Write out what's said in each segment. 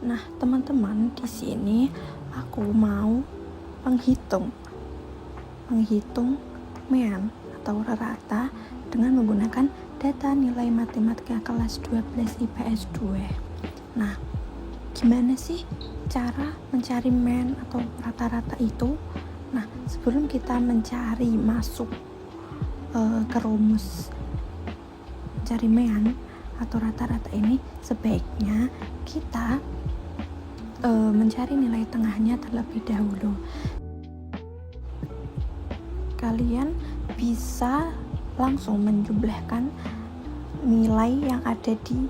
Nah, teman-teman, di sini aku mau menghitung mean atau rata dengan menggunakan data nilai matematika kelas 12 IPS 2. Nah, gimana sih cara mencari mean atau rata-rata itu? Nah, sebelum kita masuk ke rumus mencari mean atau rata-rata ini, sebaiknya kita mencari nilai tengahnya terlebih dahulu. Kalian bisa langsung menjumlahkan nilai yang ada di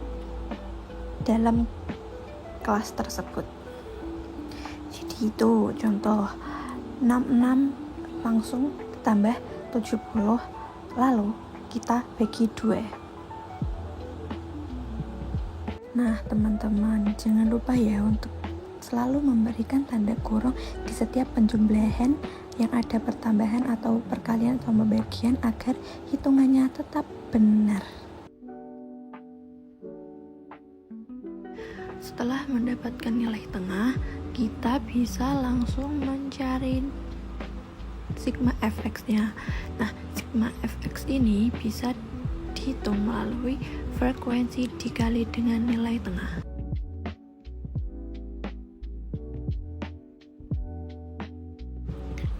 dalam kelas tersebut. Jadi itu contoh 66 langsung ditambah 70, lalu kita bagi 2. Nah, teman-teman, jangan lupa ya untuk selalu memberikan tanda kurung di setiap penjumlahan yang ada pertambahan atau perkalian atau pembagian agar hitungannya tetap benar. Setelah mendapatkan nilai tengah, kita bisa langsung mencari sigma fx-nya. Nah, sigma fx ini bisa dihitung melalui frekuensi dikali dengan nilai tengah.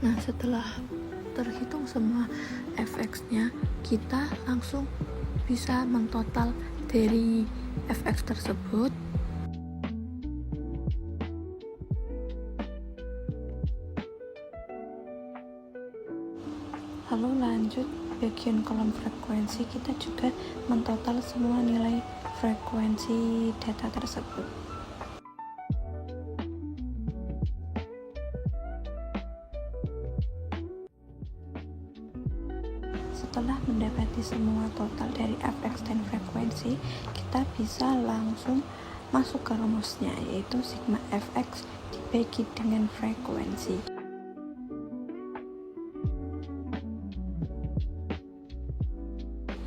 Nah, setelah terhitung semua fx-nya, kita langsung bisa mentotal dari fx tersebut. Lalu lanjut bagian kolom frekuensi, kita juga mentotal semua nilai frekuensi data tersebut. Setelah mendapati semua total dari fx dan frekuensi, kita bisa langsung masuk ke rumusnya, yaitu sigma fx dibagi dengan frekuensi.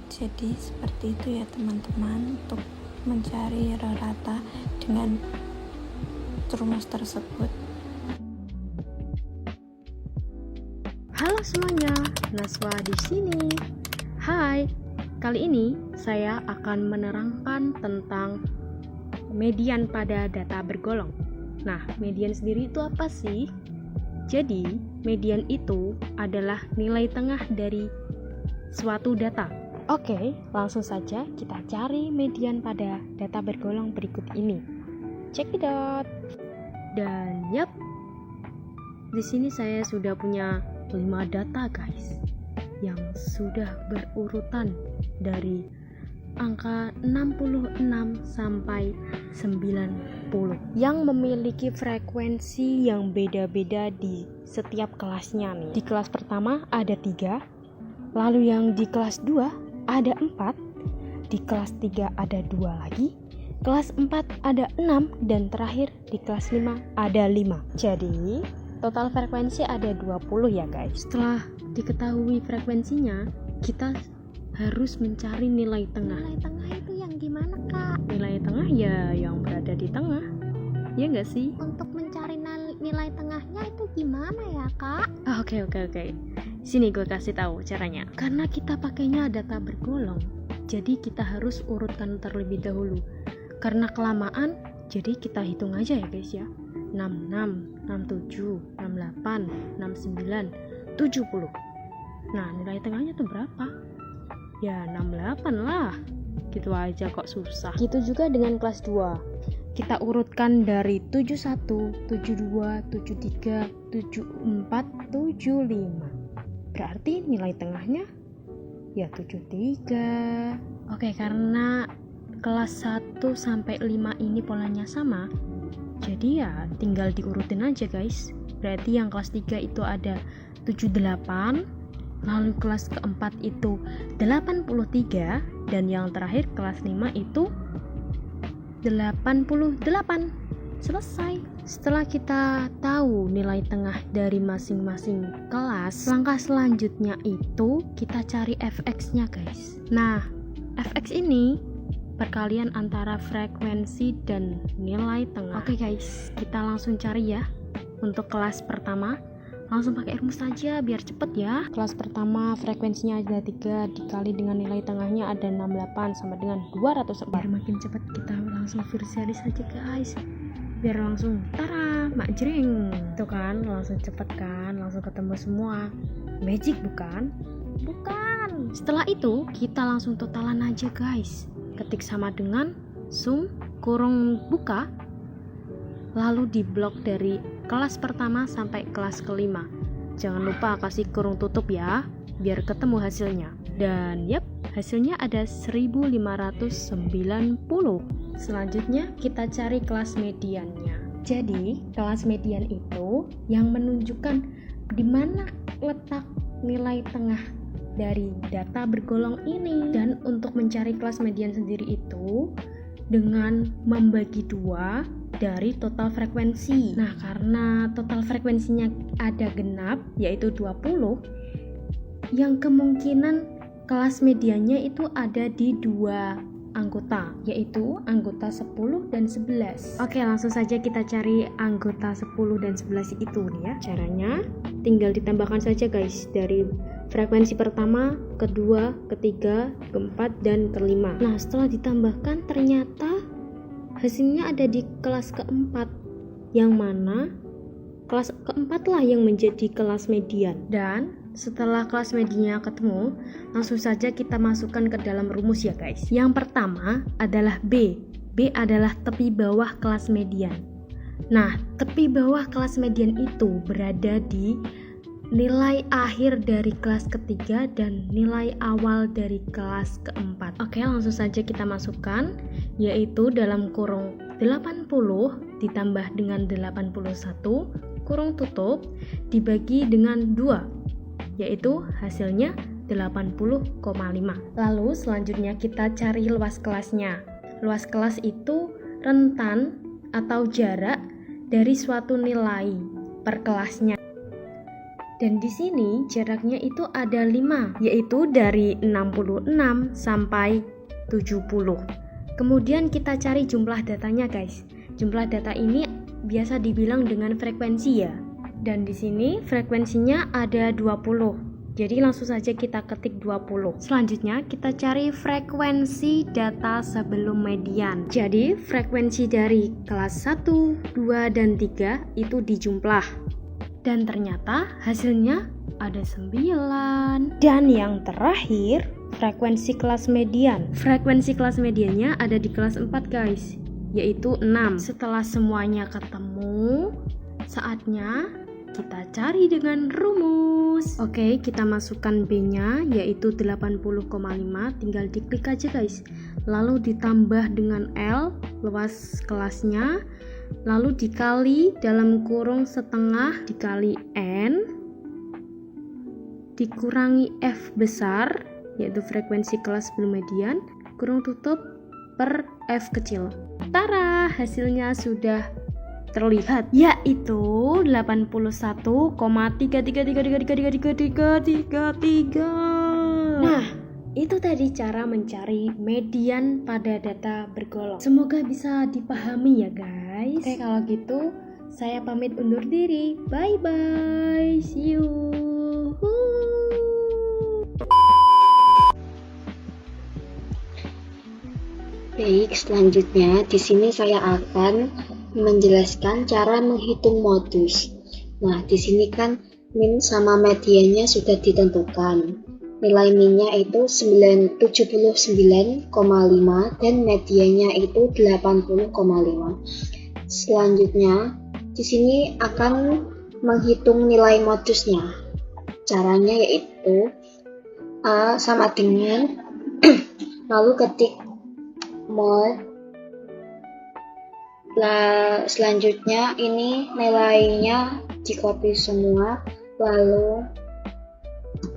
Jadi seperti itu ya teman-teman, untuk mencari rata dengan rumus tersebut. Halo semuanya, Naswa di sini. Hai, kali ini saya akan menerangkan tentang median pada data bergolong. Nah, median sendiri itu apa sih? Jadi, median itu adalah nilai tengah dari suatu data. Oke, langsung saja kita cari median pada data bergolong berikut ini. Check it out. Dan yap, di sini saya sudah punya 5 data guys, yang sudah berurutan dari angka 66 sampai 90 yang memiliki frekuensi yang beda-beda di setiap kelasnya nih. Di kelas pertama ada 3, lalu yang di kelas 2 ada 4, di kelas 3 ada 2 lagi, kelas 4 ada 6, dan terakhir di kelas 5 ada 5. Jadi total frekuensi ada 20 ya guys. Setelah diketahui frekuensinya, kita harus mencari nilai tengah. Nilai tengah itu yang gimana, Kak? Nilai tengah ya yang berada di tengah. Ya nggak sih? Untuk mencari nilai tengahnya itu gimana ya, Kak? Oke. Sini gue kasih tahu caranya. Karena kita pakainya data bergolong, jadi kita harus urutkan terlebih dahulu. Karena kelamaan, jadi kita hitung aja ya guys ya. 66, 67, 68, 69, 70. Nah, nilai tengahnya tuh berapa? Ya 68 lah. Gitu aja kok susah. Gitu juga dengan kelas 2. Kita urutkan dari 71, 72, 73, 74, 75. Berarti nilai tengahnya ya 73. Oke, karena kelas 1 sampai 5 ini polanya sama, jadi ya tinggal diurutin aja guys. Berarti yang kelas 3 itu ada 78, lalu kelas keempat itu 83, dan yang terakhir kelas 5 itu 88. Selesai. Setelah kita tahu nilai tengah dari masing-masing kelas, langkah selanjutnya itu kita cari fx-nya guys. Nah, fx ini perkalian antara frekuensi dan nilai tengah. Oke guys, kita langsung cari ya. Untuk kelas pertama, langsung pakai rumus saja biar cepet ya. Kelas pertama frekuensinya ada 3 dikali dengan nilai tengahnya ada 68 sama dengan 204. Biar makin cepet kita langsung visualis saja guys. Biar langsung tara, makjreng. Tuh kan, langsung cepet kan, langsung ketemu semua. Magic bukan? Bukan. Setelah itu, kita langsung totalan aja guys. Ketik sama dengan sum kurung buka, lalu diblok dari kelas pertama sampai kelas kelima. Jangan lupa kasih kurung tutup ya, biar ketemu hasilnya. Dan yap, hasilnya ada 1590. Selanjutnya kita cari kelas mediannya. Jadi kelas median itu yang menunjukkan di mana letak nilai tengah dari data bergolong ini. Dan untuk mencari kelas median sendiri itu dengan membagi 2 dari total frekuensi. Nah, karena total frekuensinya ada genap yaitu 20, yang kemungkinan kelas mediannya itu ada di 2 anggota, yaitu anggota 10 dan 11. Oke, langsung saja kita cari anggota 10 dan 11 itu nih ya. Caranya tinggal ditambahkan saja guys dari frekuensi pertama, kedua, ketiga, keempat, dan kelima. Nah, setelah ditambahkan ternyata hasilnya ada di kelas keempat, yang mana kelas keempat lah yang menjadi kelas median. Dan setelah kelas mediannya ketemu, langsung saja kita masukkan ke dalam rumus ya guys. Yang pertama adalah B. B adalah tepi bawah kelas median. Nah, tepi bawah kelas median itu berada di nilai akhir dari kelas ketiga dan nilai awal dari kelas keempat. Oke, langsung saja kita masukkan, yaitu dalam kurung 80 ditambah dengan 81 kurung tutup dibagi dengan 2, yaitu hasilnya 80,5. Lalu selanjutnya kita cari luas kelasnya. Luas kelas itu rentan atau jarak dari suatu nilai per kelasnya. Dan di sini jaraknya itu ada 5, yaitu dari 66 sampai 70. Kemudian kita cari jumlah datanya guys. Jumlah data ini biasa dibilang dengan frekuensi ya. Dan di sini frekuensinya ada 20. Jadi langsung saja kita ketik 20. Selanjutnya kita cari frekuensi data sebelum median. Jadi frekuensi dari kelas 1, 2, dan 3 itu dijumlah. Dan ternyata hasilnya ada 9. Dan yang terakhir, frekuensi kelas median. Frekuensi kelas mediannya ada di kelas 4 guys, yaitu 6. Setelah semuanya ketemu, saatnya kita cari dengan rumus. Oke, kita masukkan B-nya yaitu 80,5, tinggal diklik aja guys. Lalu ditambah dengan L, luas kelasnya, lalu dikali dalam kurung setengah dikali N dikurangi F besar, yaitu frekuensi kelas sebelum median, kurung tutup per F kecil. Tara, hasilnya sudah terlihat, yaitu 81,333333333. Nah, itu tadi cara mencari median pada data bergolong. Semoga bisa dipahami ya guys. Oke, kalau gitu saya pamit undur diri. Bye bye. See you. Baik, selanjutnya di sini saya akan menjelaskan cara menghitung modus. Nah, di sini kan min sama mediannya sudah ditentukan. Nilai minnya itu 79,5 dan mediannya itu 80,5. Selanjutnya, di sini akan menghitung nilai modusnya. Caranya yaitu A sama dengan lalu ketik mod. Selanjutnya ini nilainya di-copy semua, lalu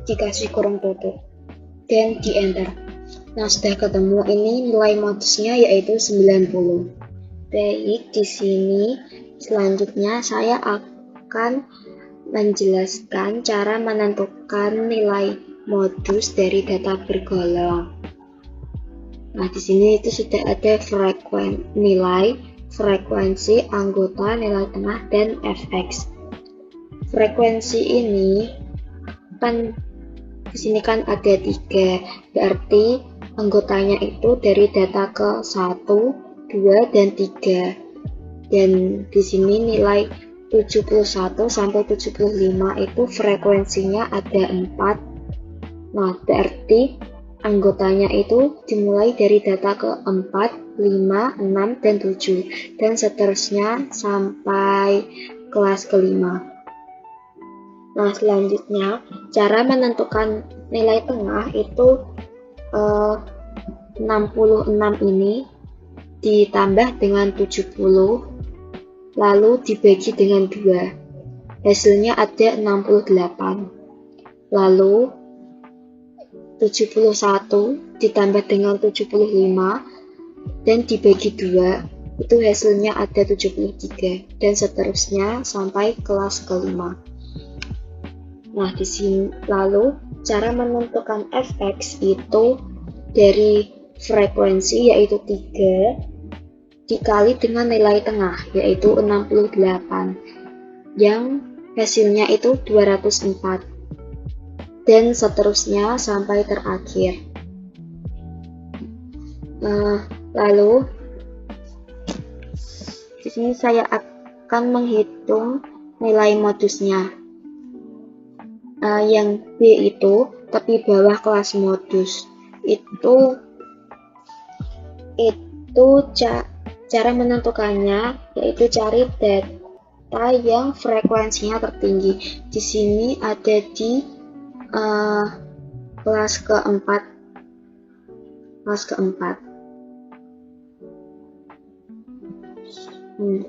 dikasih kurung tutup dan di enter. Nah, sudah ketemu ini nilai modusnya yaitu 90. Baik, di sini selanjutnya saya akan menjelaskan cara menentukan nilai modus dari data bergolong. Nah, di sini itu sudah ada nilai frekuensi, anggota, nilai tengah, dan fx. Frekuensi ini kan di sini kan ada 3, berarti anggotanya itu dari data ke 1, 2, dan 3. Dan di sini nilai 71 sampai 75 itu frekuensinya ada 4. Nah, berarti anggotanya itu dimulai dari data ke 4, 5, 6, dan 7, dan seterusnya sampai kelas kelima. Nah, selanjutnya cara menentukan nilai tengah itu 66 ini ditambah dengan 70 lalu dibagi dengan 2, hasilnya ada 68. Lalu 71 ditambah dengan 75 dan dibagi 2, itu hasilnya ada 73, dan seterusnya sampai kelas kelima. Nah, di sini lalu cara menentukan fx itu dari frekuensi yaitu 3 dikali dengan nilai tengah yaitu 68 yang hasilnya itu 204, dan seterusnya sampai terakhir. Lalu di sini saya akan menghitung nilai modusnya. Yang B itu tepi bawah kelas modus itu cara menentukannya yaitu cari data yang frekuensinya tertinggi. Di sini ada di kelas keempat.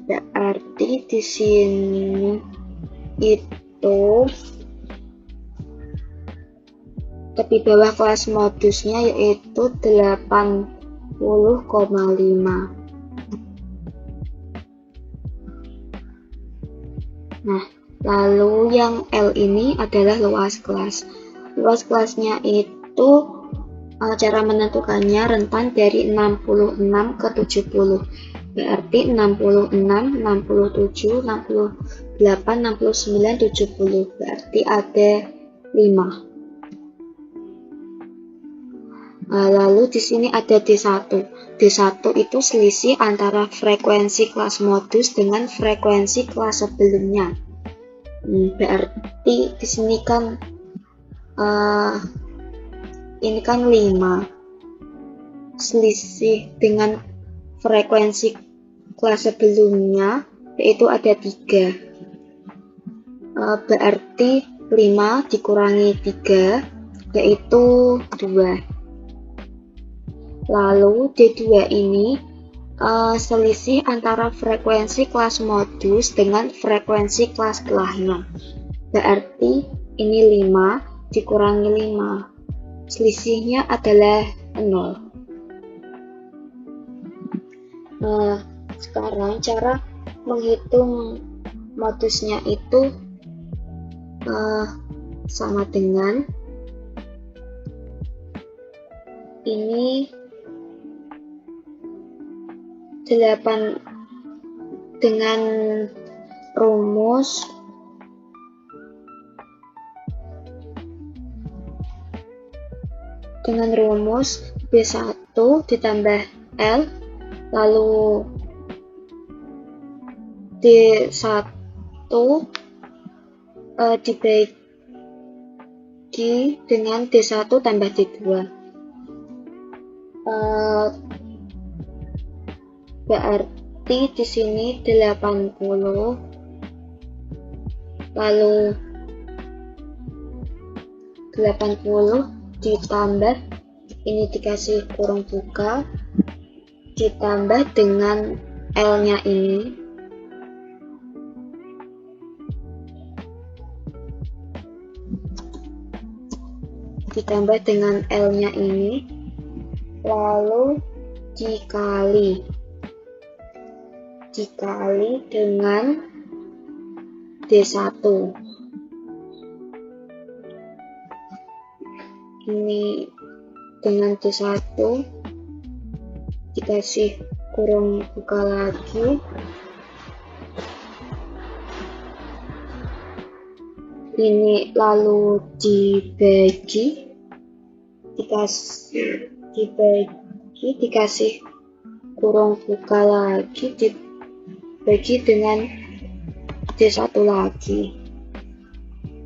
Berarti di sini itu tepi bawah kelas modusnya yaitu 80,5. Nah, lalu yang L ini adalah luas kelas. Luas kelasnya itu cara menentukannya rentan dari 66 ke 70. Berarti 66, 67, 68, 69, 70. Berarti ada 5. Lalu di sini ada D1. D1 itu selisih antara frekuensi kelas modus dengan frekuensi kelas sebelumnya. Berarti di sini kan ini kan 5. Selisih dengan frekuensi kelas sebelumnya yaitu ada 3. Berarti 5 dikurangi 3 yaitu 2. Lalu D2 ini selisih antara frekuensi kelas modus dengan frekuensi kelas kelahnya. Berarti ini 5 dikurangi 5. Selisihnya adalah 0. Sekarang cara menghitung modusnya itu sama dengan ini 8 dengan rumus B1 ditambah L lalu D1 dibagi dengan D1 tambah D2. Berarti di sini 80 lalu 80 ditambah ini dikasih kurung buka ditambah dengan L-nya ini lalu dikali dengan D1. Ini dengan D1 dikasih kurung buka lagi, ini lalu dikasih kurung buka lagi, dibagi dengan D1 lagi,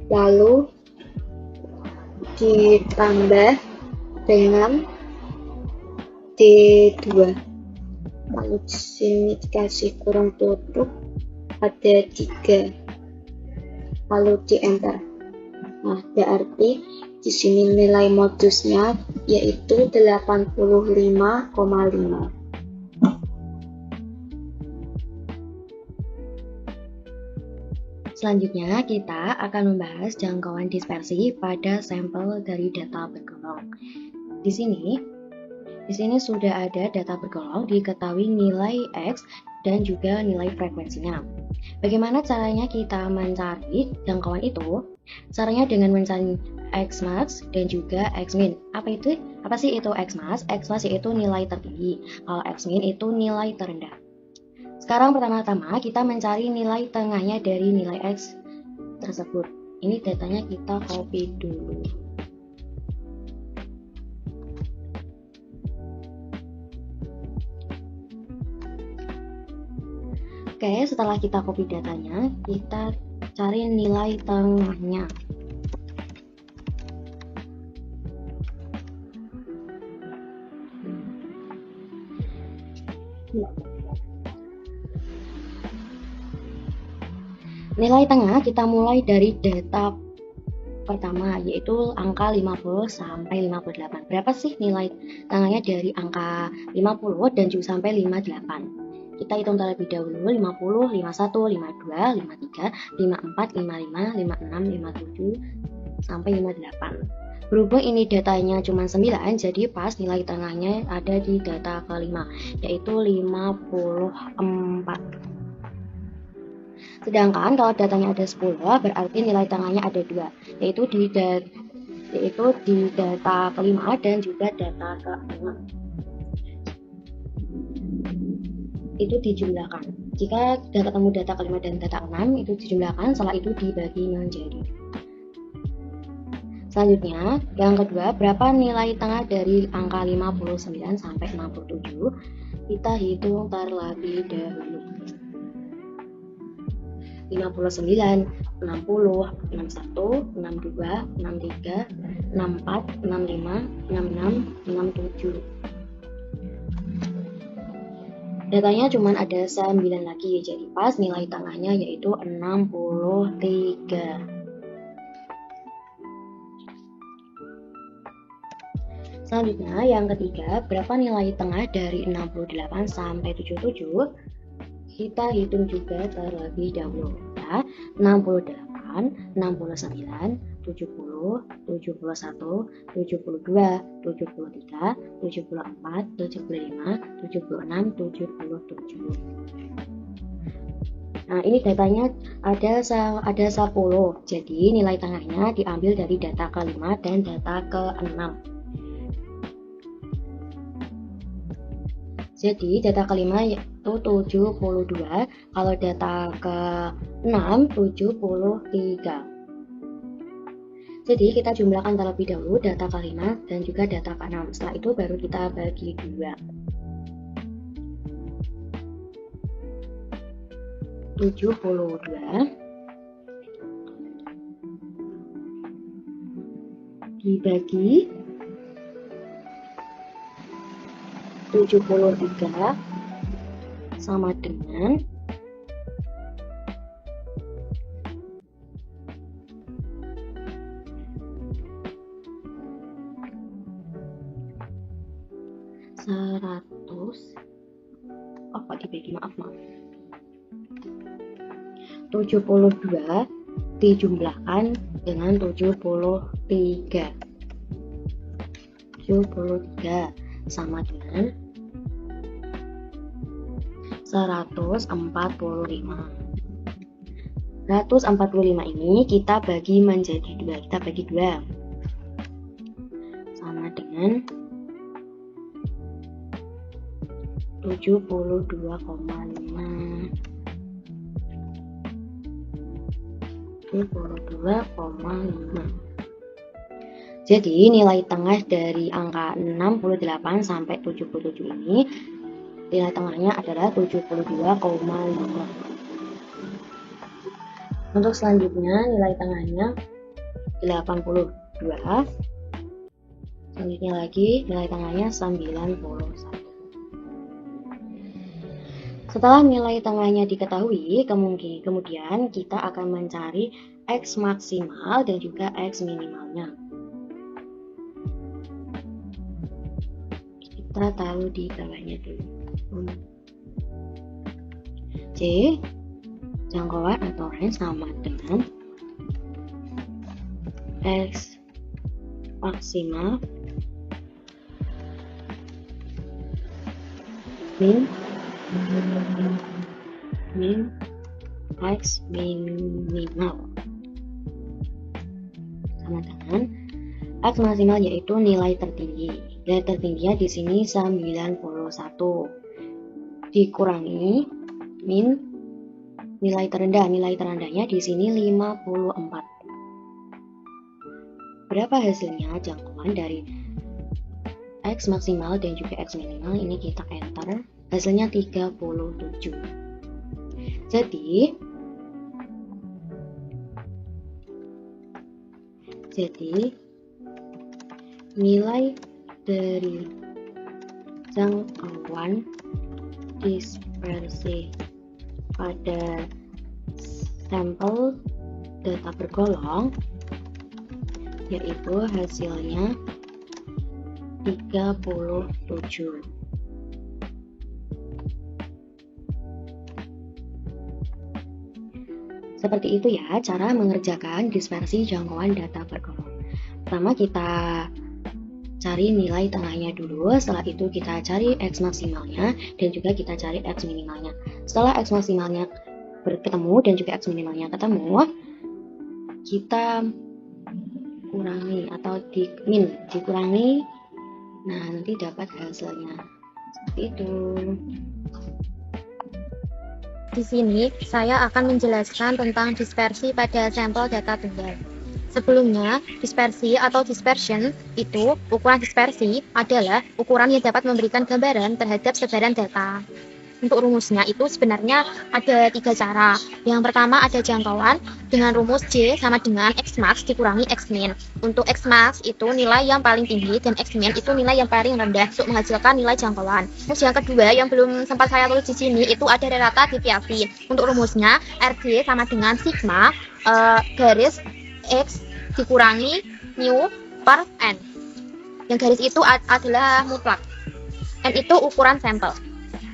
lalu ditambah dengan D2, lalu di sini dikasih kurung tutup ada 3, lalu di enter. Nah, berarti di sini nilai modusnya yaitu 85,5. Selanjutnya, kita akan membahas jangkauan dispersi pada sampel dari data bergolong. Di sini sudah ada data bergolong, diketahui nilai X dan juga nilai frekuensinya. Bagaimana caranya kita mencari jangkauan itu? Caranya dengan mencari Xmax dan juga Xmin. Apa sih itu Xmax? Xmax yaitu nilai tertinggi, kalau Xmin itu nilai terendah. Sekarang pertama-tama kita mencari nilai tengahnya dari nilai X tersebut. Ini datanya kita copy dulu. Oke, setelah kita copy datanya, kita cari nilai tengahnya. Nilai tengah kita mulai dari data pertama, yaitu angka 50 sampai 58. Berapa sih nilai tengahnya dari angka 50 dan juga sampai 58? Kita hitung terlebih dahulu 50, 51, 52, 53, 54, 55, 56, 57, sampai 58. Berhubung ini datanya cuma 9, jadi pas nilai tengahnya ada di data kelima, yaitu 54. Sedangkan kalau datanya ada 10, berarti nilai tengahnya ada 2, yaitu di data kelima dan juga data ke-6. Itu dijumlahkan. Jika ketemu data kelima dan data ke-6 itu dijumlahkan, setelah itu dibagi menjadi. Selanjutnya, yang kedua, berapa nilai tengah dari angka 59 sampai 67? Kita hitung terlebih dahulu. 59, 60, 61, 62, 63, 64, 65, 66, 67. Datanya cuma ada 9 lagi, jadi pas nilai tengahnya yaitu 63. Selanjutnya, yang ketiga, berapa nilai tengah dari 68 sampai 77? Kita hitung juga terlebih dahulu. Ya, 68, 69, 70, 71, 72, 73, 74, 75, 76, 77. Nah, ini datanya ada 10. Jadi nilai tengahnya diambil dari data ke-5 dan data ke-6. Jadi data kelima yaitu 72, kalau data ke-6 73. Jadi kita jumlahkan terlebih dahulu data ke-5 dan juga data ke-6. Setelah itu baru kita bagi 2. 72 dibagi 73 sama dengan 100. Oh, kok dibagi, maaf. 72 dijumlahkan dengan 73 sama dengan 145. 145 ini kita bagi menjadi 2. Kita bagi 2 sama dengan 72,5. 72,5. Jadi nilai tengah dari angka 68 sampai 77 ini, nilai tengahnya adalah 72,5. Untuk selanjutnya nilai tengahnya 82. Selanjutnya lagi nilai tengahnya 91. Setelah nilai tengahnya diketahui, kemudian kita akan mencari X maksimal dan juga X minimalnya. Kita taruh di bawahnya dulu. C, jangkauan atau range sama dengan X maksimal min X minimal sama dengan X maksimal yaitu nilai tertinggi. Nilai tertingginya di sini 91 dikurangi min nilai terendah. Nilai terendahnya di sini 54. Berapa hasilnya jangkauan dari X maksimal dan juga X minimal? Ini kita enter. Hasilnya 37. Jadi nilai dari jangkauan dispersi pada sampel data bergolong yaitu hasilnya 37. Seperti itu ya cara mengerjakan dispersi jangkauan data bergolong. Pertama kita cari nilai tengahnya dulu, setelah itu kita cari X maksimalnya dan juga kita cari X minimalnya. Setelah X maksimalnya ketemu dan juga X minimalnya ketemu, kita kurangi atau dikurangi, nah nanti dapat hasilnya seperti itu. Di sini saya akan menjelaskan tentang dispersi pada sampel data tunggal. Sebelumnya, dispersi atau dispersion itu, ukuran dispersi adalah ukuran yang dapat memberikan gambaran terhadap sebaran data. Untuk rumusnya itu sebenarnya ada 3 cara. Yang pertama ada jangkauan dengan rumus J sama dengan X max dikurangi X min. Untuk X max itu nilai yang paling tinggi dan X min itu nilai yang paling rendah untuk menghasilkan nilai jangkauan. Terus yang kedua yang belum sempat saya tulis di sini itu ada rata deviasi. Untuk rumusnya RD sama dengan sigma garis X dikurangi mu per N. Yang garis itu adalah mutlak. N itu ukuran sampel.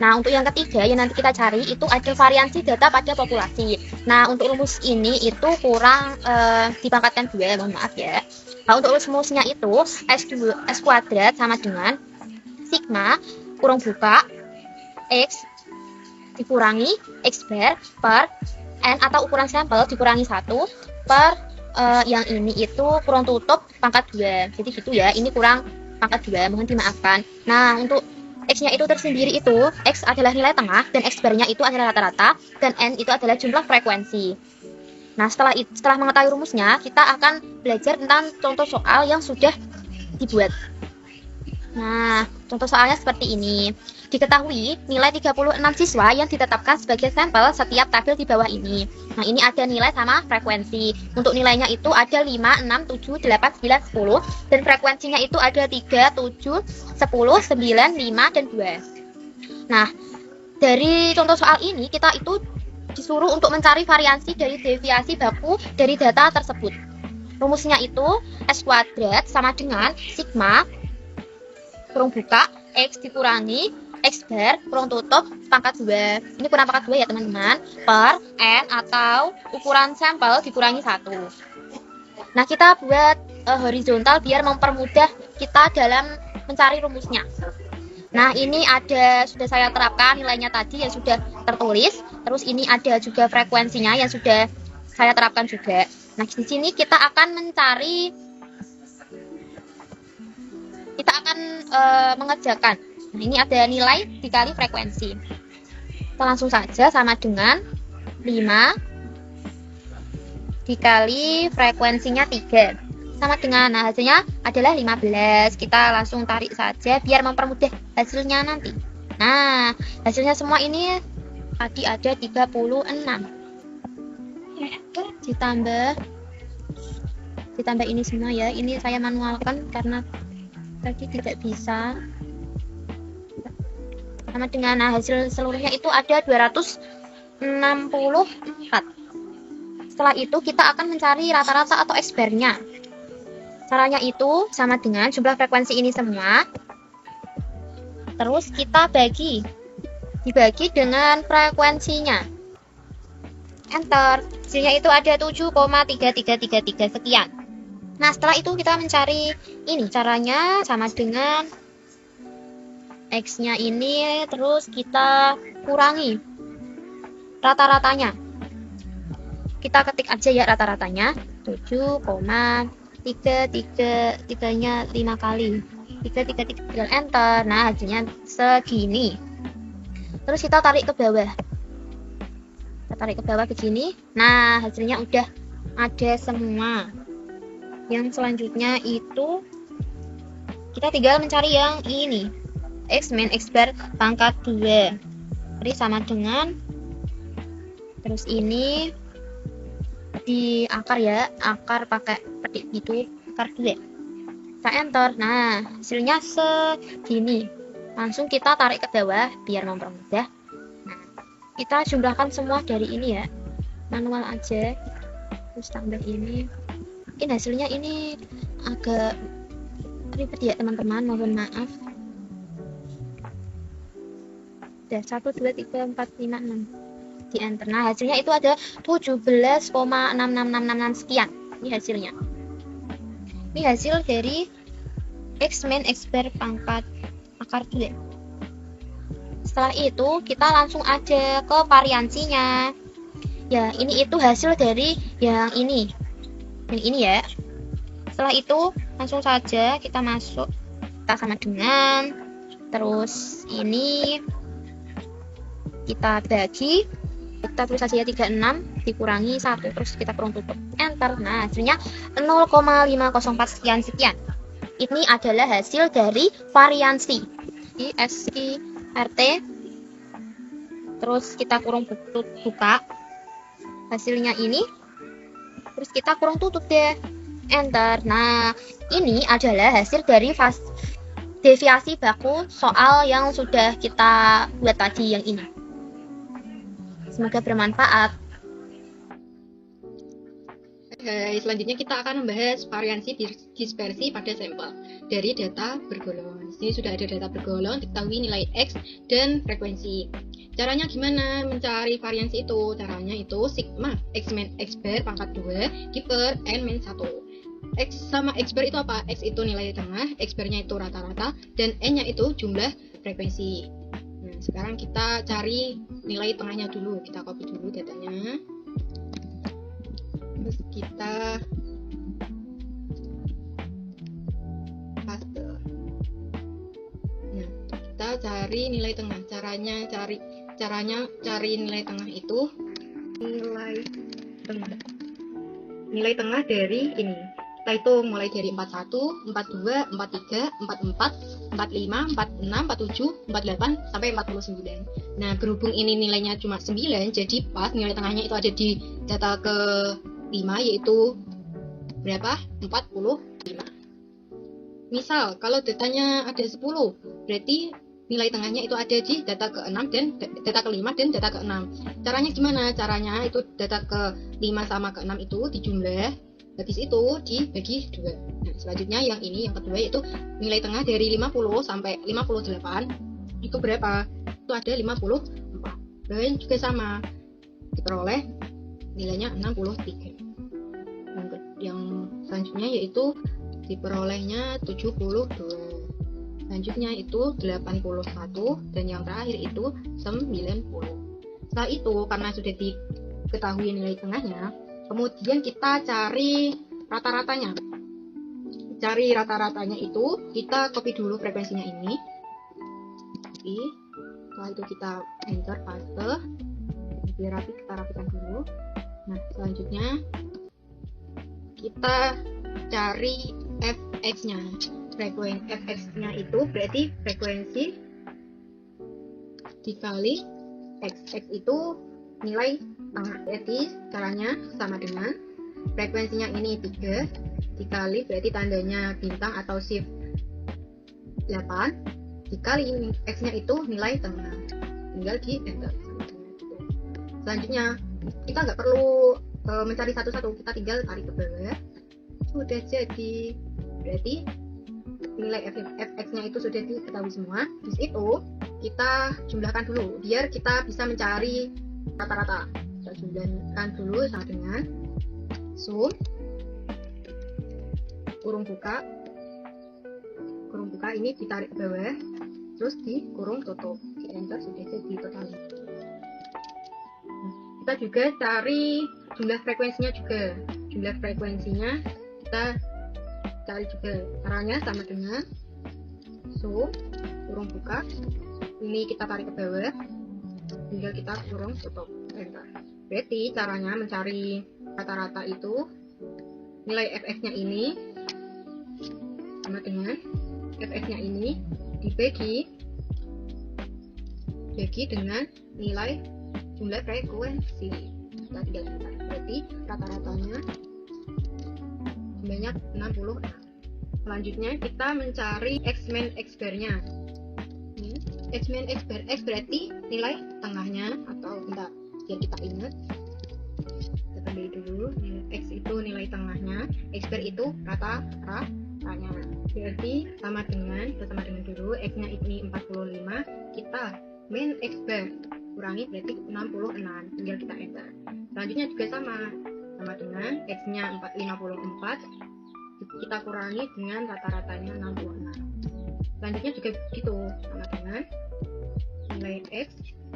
Nah, untuk yang ketiga yang nanti kita cari itu ada variansi data pada populasi. Nah, untuk rumus ini itu kurang dipangkatkan 2, mohon maaf ya. Nah, untuk rumusnya itu S kuadrat sama dengan sigma kurung buka X dikurangi X bar per N atau ukuran sampel dikurangi 1 per yang ini itu kurang tutup pangkat 2. Jadi gitu ya, ini kurang pangkat 2, mohon dimaafkan. Nah, untuk X-nya itu tersendiri itu, X adalah nilai tengah, dan X bar-nya itu adalah rata-rata, dan N itu adalah jumlah frekuensi. Nah, setelah mengetahui rumusnya, kita akan belajar tentang contoh soal yang sudah dibuat. Nah, contoh soalnya seperti ini. Diketahui nilai 36 siswa yang ditetapkan sebagai sampel setiap tabel di bawah ini. Nah, ini ada nilai sama frekuensi. Untuk nilainya itu ada 5, 6, 7, 8, 9, 10. Dan frekuensinya itu ada 3, 7, 10, 9, 5, dan 2. Nah, dari contoh soal ini kita itu disuruh untuk mencari variansi dari deviasi baku dari data tersebut. Rumusnya itu S kuadrat sama dengan sigma kurung buka X dikurangi X bar kurung tutup pangkat 2. Ini kurang pangkat 2 ya teman-teman, per N atau ukuran sampel dikurangi 1. Nah, kita buat horizontal biar mempermudah kita dalam mencari rumusnya. Nah, ini sudah saya terapkan nilainya tadi yang sudah tertulis. Terus ini ada juga frekuensinya yang sudah saya terapkan juga. Nah, di sini kita akan mengerjakan Nah, ini ada nilai dikali frekuensi. Kita langsung saja sama dengan 5 dikali frekuensinya 3. Sama dengan, nah hasilnya adalah 15. Kita langsung tarik saja biar mempermudah hasilnya nanti. Nah, hasilnya semua ini tadi ada 36. Ditambah ini semua ya. Ini saya manualkan karena tadi tidak bisa. Sama dengan, nah hasil seluruhnya itu ada 264. Setelah itu kita akan mencari rata-rata atau X-bar-nya. Caranya itu sama dengan jumlah frekuensi ini semua. Terus kita dibagi dengan frekuensinya. Enter. Hasilnya itu ada 7,3333 sekian. Nah, setelah itu kita mencari ini. Caranya sama dengan X-nya ini, terus kita kurangi rata-ratanya. Kita ketik aja ya rata-ratanya. 7,333-nya 5 kali. 333 enter. Nah, hasilnya segini. Terus kita tarik ke bawah. Kita tarik ke bawah begini. Nah, hasilnya udah ada semua. Yang selanjutnya itu kita tinggal mencari yang ini. X min X bar pangkat 2. Jadi sama dengan, terus ini di akar ya, akar pakai petik gitu, akar 2. Kita enter. Nah, hasilnya segini. Langsung kita tarik ke bawah biar mempermudah. Nah, kita jumlahkan semua dari ini ya, manual aja. Terus tambah ini. Mungkin hasilnya ini agak ribet ya teman-teman, mohon maaf. Udah 1, 2, 3, 4, 5, 6 di enter. Nah, hasilnya itu ada 17,66666 sekian. Ini hasilnya. Ini hasil dari X min X bar pangkat akar 2. Setelah itu kita langsung aja ke variansinya. Ya, ini itu hasil dari yang ini. Yang ini ya. Setelah itu langsung saja kita masuk. Kita sama dengan, terus ini kita bagi, kita tulis saja 36 dikurangi 1, terus kita kurung tutup, enter. Nah, hasilnya 0,504 sekian. Ini adalah hasil dari variansi di SIRT. Terus kita kurung tutup, buka hasilnya ini, terus kita kurung tutup deh, enter. Nah, ini adalah hasil dari deviasi baku soal yang sudah kita buat tadi yang ini. Semoga bermanfaat. Guys, selanjutnya kita akan membahas variansi dispersi pada sampel dari data bergolong. Di sini sudah ada data bergolong, diketahui nilai X dan frekuensi. Caranya gimana mencari variansi itu? Caranya itu sigma X min X bar pangkat 2 per N min 1. X sama X bar itu apa? X itu nilai tengah, X barnya itu rata-rata, dan N-nya itu jumlah frekuensi. Nah, sekarang kita cari nilai tengahnya dulu. Kita copy dulu datanya. Terus kita paste. Nah, kita cari nilai tengah. Caranya cari nilai tengah itu nilai tengah dari ini. Kita hitung mulai dari 41, 42, 43, 44, 45, 46, 47, 48 sampai 49. Nah, berhubung ini nilainya cuma 9, jadi pas nilai tengahnya itu ada di data ke 5, yaitu berapa? 45. Misal kalau datanya ada 10, berarti nilai tengahnya itu ada di data ke-6 dan data ke-5 dan data ke-6. Caranya gimana? Caranya itu data ke-5 sama ke-6 itu dijumlah, habis itu dibagi 2. Nah, selanjutnya yang ini, yang kedua, yaitu nilai tengah dari 50 sampai 58 itu berapa? Itu ada 54. Dan juga sama, diperoleh nilainya 63. Yang selanjutnya yaitu diperolehnya 72. Selanjutnya itu 81 dan yang terakhir itu 90. Setelah itu, karena sudah diketahui nilai tengahnya, kemudian kita cari rata-ratanya. Cari rata-ratanya itu kita copy dulu frekuensinya ini. rapi. Setelah itu kita enter paste, biar rapi, kita rapikan dulu. Nah, selanjutnya kita cari fx-nya. Fx-nya itu berarti frekuensi dikali x. X itu nilai tengah. Berarti caranya sama dengan frekuensinya ini 3 dikali, berarti tandanya bintang atau shift 8 dikali x-nya itu nilai tengah. Tinggal di enter. Selanjutnya kita nggak perlu mencari satu-satu, kita tinggal tarik ke bawah. Sudah jadi. Berarti nilai fx-nya itu sudah diketahui semua. Di situ kita jumlahkan dulu biar kita bisa mencari rata-rata. Kita jumlahkan dulu sama dengan sum kurung buka ini ditarik ke bawah, terus di kurung tutup, di enter, sudah jadi total. Kita juga cari jumlah frekuensinya juga. Jumlah frekuensinya kita cari juga. Caranya sama dengan sum kurung buka ini kita tarik ke bawah, tinggal kita kurung tutup, enter. Berarti caranya mencari rata-rata itu nilai fx-nya ini sama dengan fx-nya ini dibagi dengan nilai jumlah frekuensi. Kita tinggal enter. Berarti rata-ratanya jumlahnya 66. Selanjutnya kita mencari x-min x-bar-nya. X-min x-bar, x berarti nilai tengahnya, atau bentar biar kita ingat, kita tambah dulu. X itu nilai tengahnya, x-bar itu rata-ratanya. Berarti sama dengan dulu, x-nya ini 45, kita min x-bar kurangi berarti 66, tinggal kita enter. Selanjutnya juga sama dengan x-nya 54, kita kurangi dengan rata-ratanya 66. Selanjutnya juga begitu, sama dengan nilai x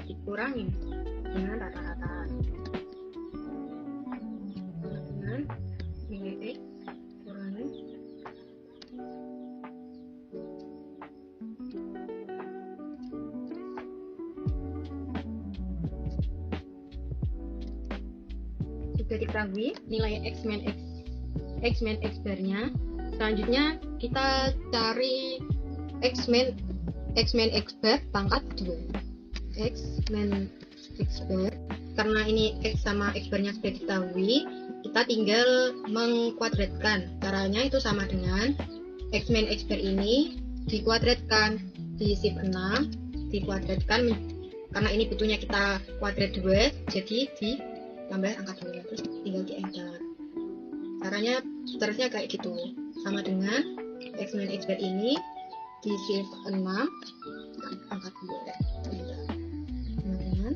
dikurangi dengan rata-rata, sama dengan nilai x kurangi sudah diketahui nilai x-min x-bar-nya. Selanjutnya kita cari x-min x-bar pangkat 2. X-min x-bar, karena ini x sama x-bar-nya sudah diketahui, kita tinggal mengkuadratkan. Caranya itu sama dengan x-min x-bar ini dikuadratkan di shift 6, dikuadratkan karena ini butuhnya kita kuadrat 2, jadi ditambah angka 2, terus tinggal di enter. Caranya seterusnya kayak gitu, sama dengan x-min x-bar ini di shift 6 angka 2, enter. Kemudian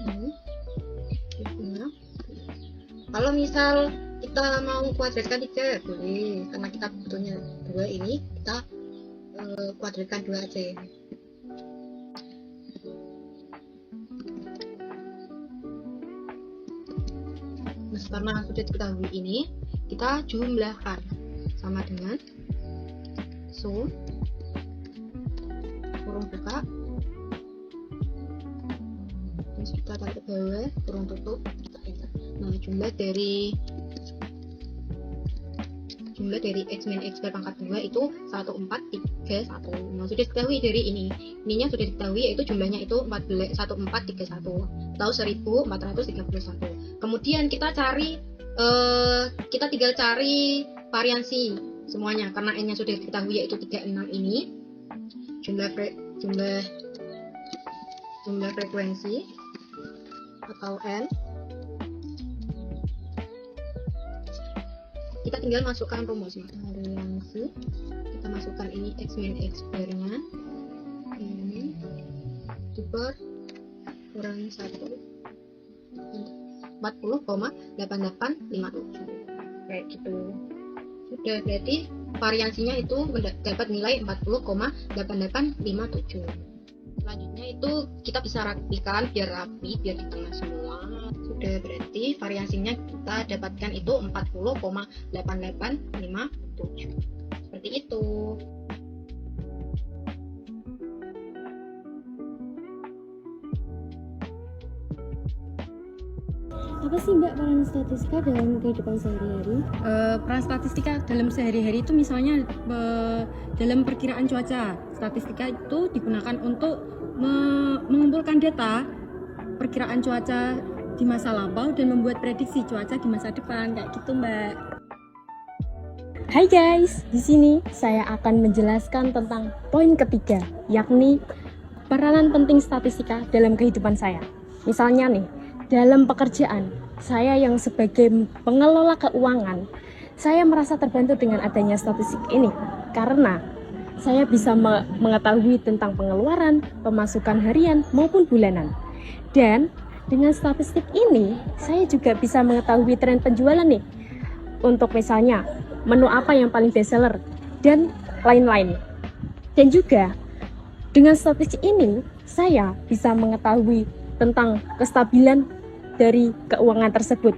ini shift 6. Kalau misal kita mau kuadratkan 3 boleh, karena kita butuhnya 2, ini kita kuadratkan 2 aja. Nah, karena sudah diketahui ini, kita jumlahkan sama dengan sum kurung buka, terus kita tarik ke bawah, kurung tutup, kita enter. Nah, jumlah dari x-min x-bar pangkat 2 itu 1431. Nah, sudah diketahui dari ininya sudah diketahui, yaitu jumlahnya itu 1431 atau 1431. Kemudian kita cari kita tinggal cari variansi semuanya, karena n-nya sudah diketahui yaitu 36 ini. Jumlah frekuensi atau n, kita tinggal masukkan rumusnya. Variansi, kita masukkan ini x-min x-bar-nya ini diper kurangi 40,8857 kayak gitu. Sudah, berarti variansinya itu dapat nilai 40,8857. Selanjutnya itu kita bisa rapikan biar rapi, biar di tengah semua. Sudah, berarti variansinya kita dapatkan itu 40,8857. Seperti itu. Apa sih Mbak peran statistika dalam kehidupan sehari-hari? Peran statistika dalam sehari-hari itu misalnya dalam perkiraan cuaca. Statistika itu digunakan untuk mengumpulkan data perkiraan cuaca di masa lampau dan membuat prediksi cuaca di masa depan, kayak gitu Mbak. Hai guys, di sini saya akan menjelaskan tentang poin ketiga, yakni peranan penting statistika dalam kehidupan saya. Misalnya nih, dalam pekerjaan, saya yang sebagai pengelola keuangan, saya merasa terbantu dengan adanya statistik ini karena saya bisa mengetahui tentang pengeluaran, pemasukan harian maupun bulanan. Dan dengan statistik ini, saya juga bisa mengetahui tren penjualan nih. Untuk misalnya, menu apa yang paling best seller, dan lain-lain. Dan juga, dengan statistik ini, saya bisa mengetahui tentang kestabilan dari keuangan tersebut.